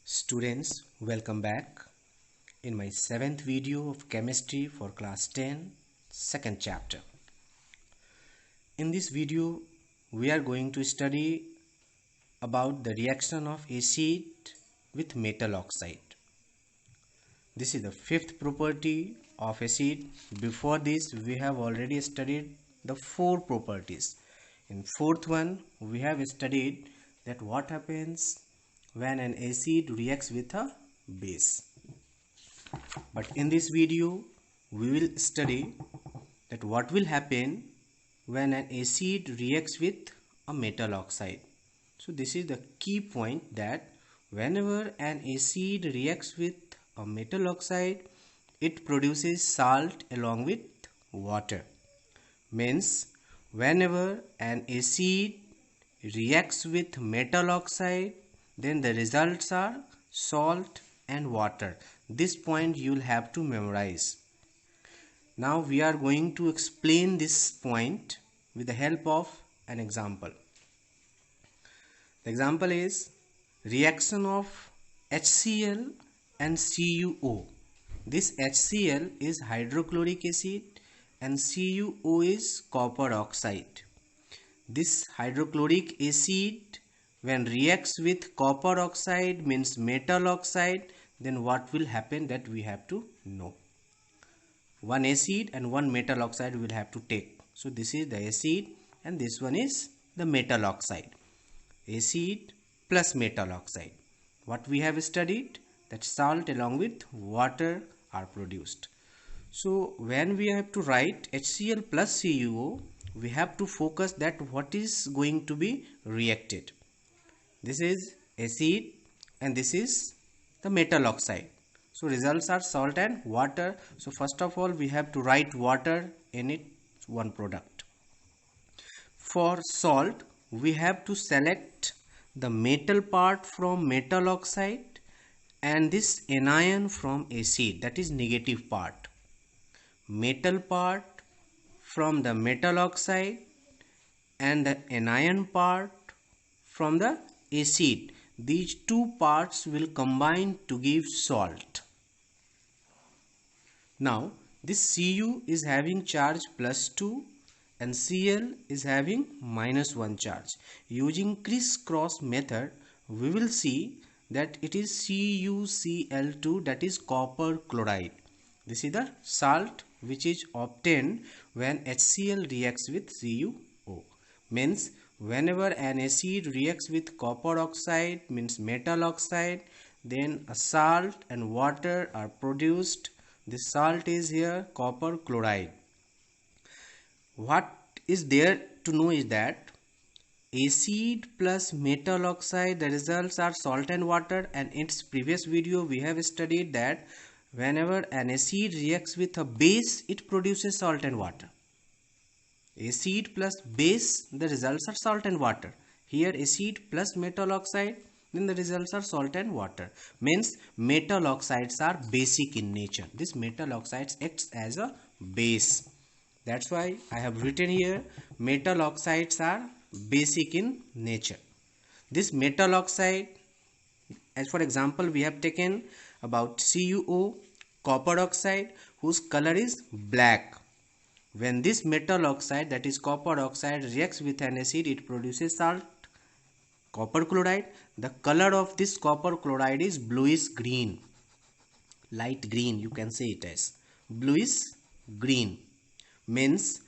Students, welcome back in my 7th video of chemistry for class 10, second chapter. In this video, we are going to study about the reaction of acid with metal oxide. This is the fifth property of acid. Before this, we have already studied the four properties. In fourth one, we have studied that what happens when an acid reacts with a base. But in this video, we will study that what will happen when an acid reacts with a metal oxide. So this is the key point, that whenever an acid reacts with a metal oxide, it produces salt along with water. Means whenever an acid reacts with metal oxide, then the results are salt and water. This point you will have to memorize. Now we are going to explain this point with the help of an example. The example is reaction of HCl and CuO. This HCl is hydrochloric acid and CuO is copper oxide. This hydrochloric acid, when reacts with copper oxide, means metal oxide, then what will happen, that we have to know. One acid and one metal oxide will have to take. So this is the acid and this one is the metal oxide. Acid plus metal oxide. What we have studied, that salt along with water are produced. So when we have to write HCl plus CuO, we have to focus that what is going to be reacted. This is acid and this is the metal oxide. So results are salt and water. So first of all, we have to write water in it, one product. For salt, we have to select the metal part from metal oxide and this anion from acid, that is negative part. Metal part from the metal oxide and the anion part from the acid. These two parts will combine to give salt. Now this Cu is having charge +2 and Cl is having -1 charge. Using crisscross method, we will see that it is CuCl2, that is copper chloride. This is the salt which is obtained when HCl reacts with CuO. Means whenever an acid reacts with copper oxide, means metal oxide, then a salt and water are produced. This salt is here copper chloride. What is there to know is that acid plus metal oxide, the results are salt and water, and in its previous video we have studied that whenever an acid reacts with a base, it produces salt and water. Acid plus base, the results are salt and water. Here acid plus metal oxide, then the results are salt and water. Means metal oxides are basic in nature. This metal oxides acts as a base. That's why I have written here metal oxides are basic in nature. This metal oxide, as for example, we have taken about CuO, copper oxide, whose color is black. When this metal oxide, that is copper oxide, reacts with an acid, it produces salt, copper chloride. The color of this copper chloride is bluish green, light green, you can say it as bluish green. Means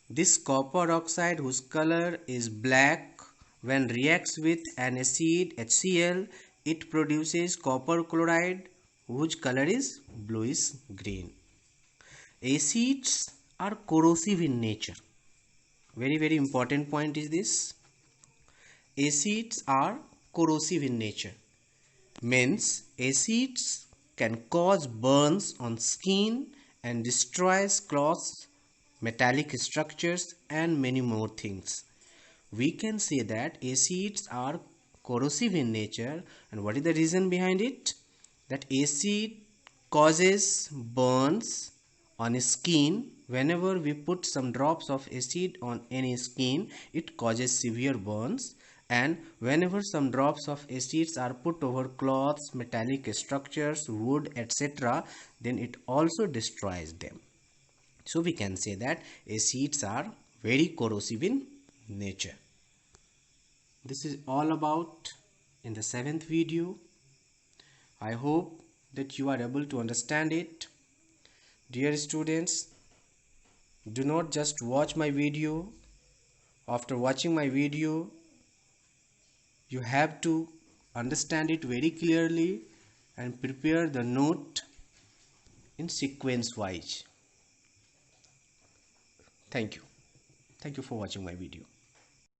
this copper oxide, whose color is black, when reacts with an acid HCl, it produces copper chloride whose color is bluish green. Acids are corrosive in nature. Very important point is this. Acids are corrosive in nature. Means acids can cause burns on skin and destroys cloths, metallic structures and many more things. We can say that acids are corrosive in nature, and what is the reason behind it? That acid causes burns on skin. Whenever we put some drops of acid on any skin, it causes severe burns, and whenever some drops of acids are put over cloths, metallic structures, wood, etc., then it also destroys them. So we can say that acids are very corrosive in nature. This is all about in the 7th video. I hope that you are able to understand it. Dear students, do not just watch my video. After watching my video, you have to understand it very clearly and prepare the note in sequence wise. Thank you. Thank you for watching my video.